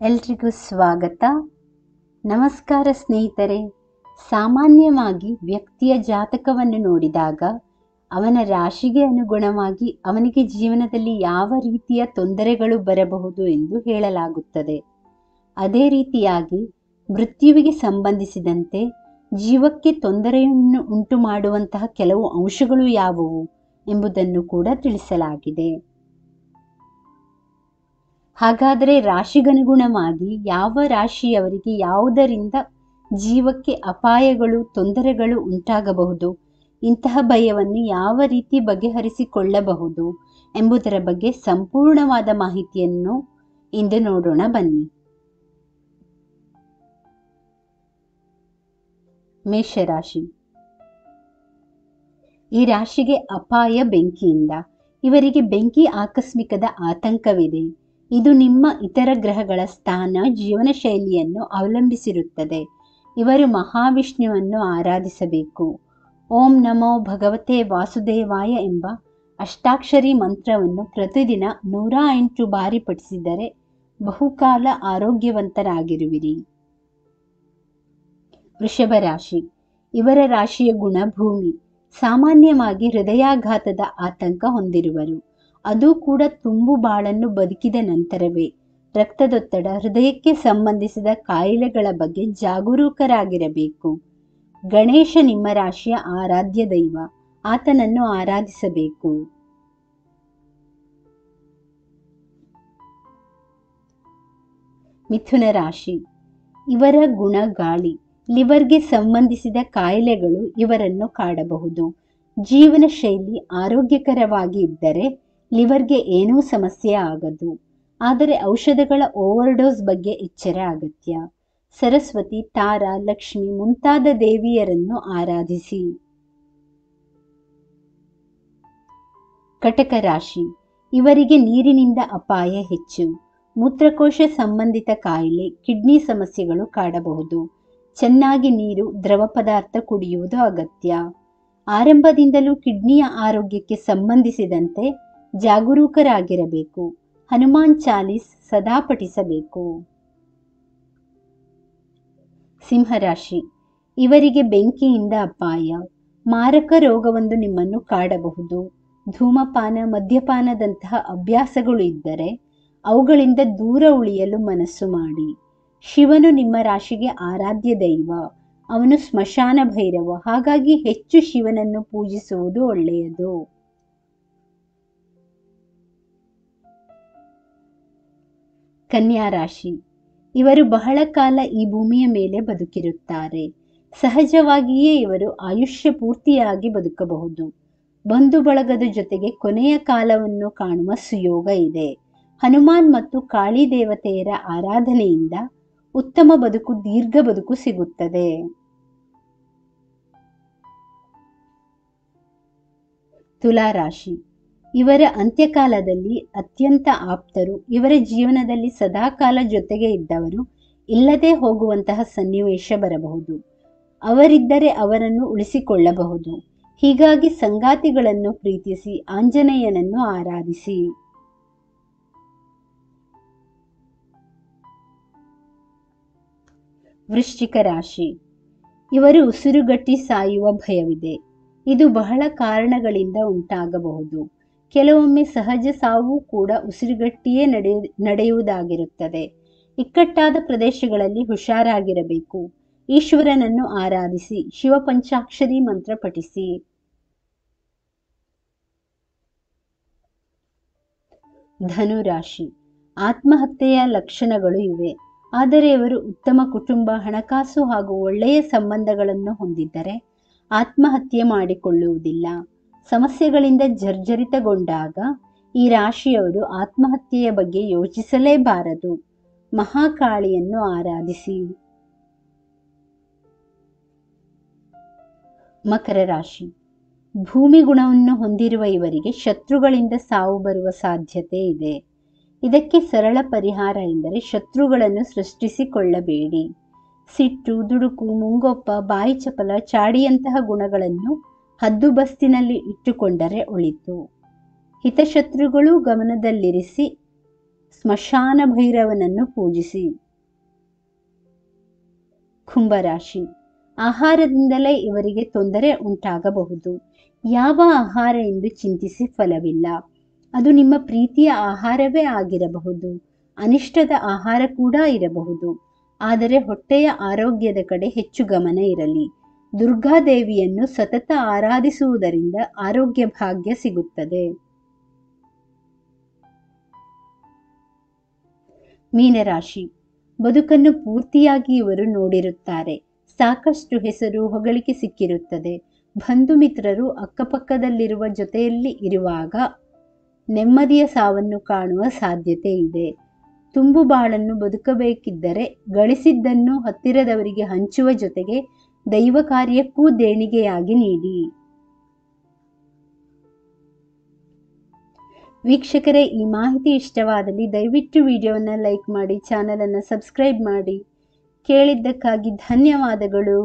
ಎಲ್ರಿಗೂ ಸ್ವಾಗತ. ನಮಸ್ಕಾರ ಸ್ನೇಹಿತರೆ. ಸಾಮಾನ್ಯವಾಗಿ ವ್ಯಕ್ತಿಯ ಜಾತಕವನ್ನು ನೋಡಿದಾಗ ಅವನ ರಾಶಿಗೆ ಅನುಗುಣವಾಗಿ ಅವನಿಗೆ ಜೀವನದಲ್ಲಿ ಯಾವ ರೀತಿಯ ತೊಂದರೆಗಳು ಬರಬಹುದು ಎಂದು ಹೇಳಲಾಗುತ್ತದೆ. ಅದೇ ರೀತಿಯಾಗಿ ಮೃತ್ಯುವಿಗೆ ಸಂಬಂಧಿಸಿದಂತೆ ಜೀವಕ್ಕೆ ತೊಂದರೆಯನ್ನು ಉಂಟು ಮಾಡುವಂತಹ ಕೆಲವು ಅಂಶಗಳು ಯಾವುವು ಎಂಬುದನ್ನು ಕೂಡ ತಿಳಿಸಲಾಗಿದೆ. ಹಾಗಾದರೆ ರಾಶಿಗನುಗುಣವಾಗಿ ಯಾವ ರಾಶಿಯವರಿಗೆ ಯಾವುದರಿಂದ ಜೀವಕ್ಕೆ ಅಪಾಯಗಳು ತೊಂದರೆಗಳು ಉಂಟಾಗಬಹುದು, ಇಂತಹ ಭಯವನ್ನು ಯಾವ ರೀತಿ ಬಗೆಹರಿಸಿಕೊಳ್ಳಬಹುದು ಎಂಬುದರ ಬಗ್ಗೆ ಸಂಪೂರ್ಣವಾದ ಮಾಹಿತಿಯನ್ನು ಇಂದು ನೋಡೋಣ ಬನ್ನಿ. ಮೇಷರಾಶಿ. ಈ ರಾಶಿಗೆ ಅಪಾಯ ಬೆಂಕಿಯಿಂದ. ಇವರಿಗೆ ಬೆಂಕಿ ಆಕಸ್ಮಿಕದ ಆತಂಕವಿದೆ. ಇದು ನಿಮ್ಮ ಇತರ ಗ್ರಹಗಳ ಸ್ಥಾನ, ಜೀವನ ಶೈಲಿಯನ್ನು ಅವಲಂಬಿಸಿರುತ್ತದೆ. ಇವರು ಮಹಾವಿಷ್ಣುವನ್ನು ಆರಾಧಿಸಬೇಕು. ಓಂ ನಮೋ ಭಗವತೆ ವಾಸುದೇವಾಯ ಎಂಬ ಅಷ್ಟಾಕ್ಷರಿ ಮಂತ್ರವನ್ನು ಪ್ರತಿದಿನ 108 ಬಾರಿ ಪಠಿಸಿದರೆ ಬಹುಕಾಲ ಆರೋಗ್ಯವಂತರಾಗಿರುವಿರಿ. ವೃಷಭ ರಾಶಿ. ಇವರ ರಾಶಿಯ ಗುಣ ಭೂಮಿ. ಸಾಮಾನ್ಯವಾಗಿ ಹೃದಯಾಘಾತದ ಆತಂಕ ಹೊಂದಿರುವರು. ಅದು ಕೂಡ ತುಂಬು ಬಾಳನ್ನು ಬದುಕಿದ ನಂತರವೇ. ರಕ್ತದೊತ್ತಡ, ಹೃದಯಕ್ಕೆ ಸಂಬಂಧಿಸಿದ ಕಾಯಿಲೆಗಳ ಬಗ್ಗೆ ಜಾಗರೂಕರಾಗಿರಬೇಕು. ಗಣೇಶ ನಿಮ್ಮ ರಾಶಿಯ ಆರಾಧ್ಯ ದೈವ. ಆತನನ್ನು ಆರಾಧಿಸಬೇಕು. ಮಿಥುನ ರಾಶಿ. ಇವರ ಗುಣ ಗಾಳಿ. ಲಿವರ್ಗೆ ಸಂಬಂಧಿಸಿದ ಕಾಯಿಲೆಗಳು ಇವರನ್ನು ಕಾಡಬಹುದು. ಜೀವನ ಶೈಲಿ ಆರೋಗ್ಯಕರವಾಗಿ ಇದ್ದರೆ ಲಿವರ್ಗೆ ಏನೂ ಸಮಸ್ಯೆ ಆಗದು. ಆದರೆ ಔಷಧಗಳ ಓವರ್ಡೋಸ್ ಬಗ್ಗೆ ಎಚ್ಚರ ಅಗತ್ಯ. ಸರಸ್ವತಿ, ತಾರಾ, ಲಕ್ಷ್ಮಿ ಮುಂತಾದ ದೇವಿಯರನ್ನು ಆರಾಧಿಸಿ. ಕಟಕ ರಾಶಿ. ಇವರಿಗೆ ನೀರಿನಿಂದ ಅಪಾಯ ಹೆಚ್ಚು. ಮೂತ್ರಕೋಶ ಸಂಬಂಧಿತ ಕಾಯಿಲೆ, ಕಿಡ್ನಿ ಸಮಸ್ಯೆಗಳು ಕಾಡಬಹುದು. ಚೆನ್ನಾಗಿ ನೀರು, ದ್ರವ ಪದಾರ್ಥ ಕುಡಿಯುವುದು ಅಗತ್ಯ. ಆರಂಭದಿಂದಲೂ ಕಿಡ್ನಿಯ ಆರೋಗ್ಯಕ್ಕೆ ಸಂಬಂಧಿಸಿದಂತೆ ಜಾಗರೂಕರಾಗಿರಬೇಕು. ಹನುಮಾನ್ ಚಾಲೀಸ್ ಸದಾ ಪಠಿಸಬೇಕು. ಸಿಂಹರಾಶಿ. ಇವರಿಗೆ ಬೆಂಕಿಯಿಂದ ಅಪಾಯ. ಮಾರಕ ರೋಗವೊಂದು ನಿಮ್ಮನ್ನು ಕಾಡಬಹುದು. ಧೂಮಪಾನ, ಮದ್ಯಪಾನದಂತಹ ಅಭ್ಯಾಸಗಳು ಇದ್ದರೆ ಅವುಗಳಿಂದ ದೂರ ಉಳಿಯಲು ಮನಸ್ಸು ಮಾಡಿ. ಶಿವನು ನಿಮ್ಮ ರಾಶಿಗೆ ಆರಾಧ್ಯ ದೈವ. ಅವನು ಸ್ಮಶಾನ ಭೈರವ. ಹಾಗಾಗಿ ಹೆಚ್ಚು ಶಿವನನ್ನು ಪೂಜಿಸುವುದು ಒಳ್ಳೆಯದು. ಕನ್ಯಾ ರಾಶಿ. ಇವರು ಬಹಳ ಕಾಲ ಈ ಭೂಮಿಯ ಮೇಲೆ ಬದುಕಿರುತ್ತಾರೆ. ಸಹಜವಾಗಿಯೇ ಇವರು ಆಯುಷ್ಯ ಪೂರ್ತಿಯಾಗಿ ಬದುಕಬಹುದು. ಬಂಧು ಬಳಗದ ಜೊತೆಗೆ ಕೊನೆಯ ಕಾಲವನ್ನು ಕಾಣುವ ಸುಯೋಗ ಇದೆ. ಹನುಮಾನ್ ಮತ್ತು ಕಾಳಿ ದೇವತೆಯರ ಆರಾಧನೆಯಿಂದ ಉತ್ತಮ ಬದುಕು, ದೀರ್ಘ ಬದುಕು ಸಿಗುತ್ತದೆ. ತುಲಾ ರಾಶಿ. ಇವರ ಅಂತ್ಯಕಾಲದಲ್ಲಿ ಅತ್ಯಂತ ಆಪ್ತರು, ಇವರ ಜೀವನದಲ್ಲಿ ಸದಾಕಾಲ ಜೊತೆಗೆ ಇದ್ದವರು ಇಲ್ಲದೆ ಹೋಗುವಂತಹ ಸನ್ನಿವೇಶ ಬರಬಹುದು. ಅವರಿದ್ದರೆ ಅವರನ್ನು ಉಳಿಸಿಕೊಳ್ಳಬಹುದು. ಹೀಗಾಗಿ ಸಂಗಾತಿಗಳನ್ನು ಪ್ರೀತಿಸಿ ಆಂಜನೇಯನನ್ನು ಆರಾಧಿಸಿ. ವೃಶ್ಚಿಕ ರಾಶಿ. ಇವರು ಉಸಿರುಗಟ್ಟಿ ಸಾಯುವ ಭಯವಿದೆ. ಇದು ಬಹಳ ಕಾರಣಗಳಿಂದ ಉಂಟಾಗಬಹುದು. ಕೆಲವೊಮ್ಮೆ ಸಹಜ ಸಾವು ಕೂಡ ಉಸಿರುಗಟ್ಟಿಯೇ ನಡೆಯುವುದಾಗಿರುತ್ತದೆ. ಇಕ್ಕಟ್ಟಾದ ಪ್ರದೇಶಗಳಲ್ಲಿ ಹುಷಾರಾಗಿರಬೇಕು. ಈಶ್ವರನನ್ನು ಆರಾಧಿಸಿ. ಶಿವ ಪಂಚಾಕ್ಷರಿ ಮಂತ್ರ ಪಠಿಸಿ. ಧನು ರಾಶಿ. ಆತ್ಮಹತ್ಯೆಯ ಲಕ್ಷಣಗಳು ಇವೆ. ಆದರೆ ಇವರು ಉತ್ತಮ ಕುಟುಂಬ, ಹಣಕಾಸು ಹಾಗೂ ಒಳ್ಳೆಯ ಸಂಬಂಧಗಳನ್ನು ಹೊಂದಿದ್ದರೆ ಆತ್ಮಹತ್ಯೆ ಮಾಡಿಕೊಳ್ಳುವುದಿಲ್ಲ. ಸಮಸ್ಯೆಗಳಿಂದ ಜರ್ಜರಿತಗೊಂಡಾಗ ಈ ರಾಶಿಯವರು ಆತ್ಮಹತ್ಯೆಯ ಬಗ್ಗೆ ಯೋಚಿಸಲೇಬಾರದು. ಮಹಾಕಾಳಿಯನ್ನು ಆರಾಧಿಸಿ. ಮಕರ ರಾಶಿ. ಭೂಮಿ ಗುಣವನ್ನು ಹೊಂದಿರುವ ಇವರಿಗೆ ಶತ್ರುಗಳಿಂದ ಸಾವು ಬರುವ ಸಾಧ್ಯತೆ ಇದೆ. ಇದಕ್ಕೆ ಸರಳ ಪರಿಹಾರ ಎಂದರೆ ಶತ್ರುಗಳನ್ನು ಸೃಷ್ಟಿಸಿಕೊಳ್ಳಬೇಡಿ. ಸಿಟ್ಟು, ದುಡುಕು, ಮುಂಗೊಪ್ಪ, ಬಾಯಿ ಚಪಲ, ಚಾಡಿಯಂತಹ ಗುಣಗಳನ್ನು ಹದ್ದುಬಸ್ತಿನಲ್ಲಿ ಇಟ್ಟುಕೊಂಡರೆ ಒಳಿತು. ಹಿತಶತ್ರುಗಳು ಗಮನದಲ್ಲಿರಿಸಿ ಸ್ಮಶಾನ ಭೈರವನನ್ನು ಪೂಜಿಸಿ. ಕುಂಭರಾಶಿ, ಆಹಾರದಿಂದಲೇ ಇವರಿಗೆ ತೊಂದರೆ ಉಂಟಾಗಬಹುದು. ಯಾವ ಆಹಾರ ಎಂದು ಚಿಂತಿಸಿ ಫಲವಿಲ್ಲ. ಅದು ನಿಮ್ಮ ಪ್ರೀತಿಯ ಆಹಾರವೇ ಆಗಿರಬಹುದು, ಅನಿಷ್ಟದ ಆಹಾರ ಕೂಡ ಇರಬಹುದು. ಆದರೆ ಹೊಟ್ಟೆಯ ಆರೋಗ್ಯದ ಕಡೆ ಹೆಚ್ಚು ಗಮನ ಇರಲಿ. ದುರ್ಗಾದೇವಿಯನ್ನು ಸತತ ಆರಾಧಿಸುವುದರಿಂದ ಆರೋಗ್ಯ ಭಾಗ್ಯ ಸಿಗುತ್ತದೆ. ಮೀನರಾಶಿ, ಬದುಕನ್ನು ಪೂರ್ತಿಯಾಗಿ ಇವರು ನೋಡಿರುತ್ತಾರೆ. ಸಾಕಷ್ಟು ಹೆಸರು ಹೊಗಳಿಕೆ ಸಿಕ್ಕಿರುತ್ತದೆ. ಬಂಧು ಮಿತ್ರರು ಅಕ್ಕಪಕ್ಕದಲ್ಲಿರುವ ಜೊತೆಯಲ್ಲಿ ಇರುವಾಗ ನೆಮ್ಮದಿಯ ಸಾವನ್ನು ಕಾಣುವ ಸಾಧ್ಯತೆ ಇದೆ. ತುಂಬು ಬಾಳನ್ನು ಬದುಕಬೇಕಿದ್ದರೆ ಗಳಿಸಿದ್ದನ್ನು ಹತ್ತಿರದವರಿಗೆ ಹಂಚುವ ಜೊತೆಗೆ ದೈವ ಕಾರ್ಯಕ್ಕೂ ದೇಣಿಗೆಯಾಗಿ ನೀಡಿ. ವೀಕ್ಷಕರೇ, ಈ ಮಾಹಿತಿ ಇಷ್ಟವಾದಲ್ಲಿ ದಯವಿಟ್ಟು ವಿಡಿಯೋವನ್ನು ಲೈಕ್ ಮಾಡಿ, ಚಾನಲನ್ನು ಸಬ್ಸ್ಕ್ರೈಬ್ ಮಾಡಿ. ಕೇಳಿದ್ದಕ್ಕಾಗಿ ಧನ್ಯವಾದಗಳು.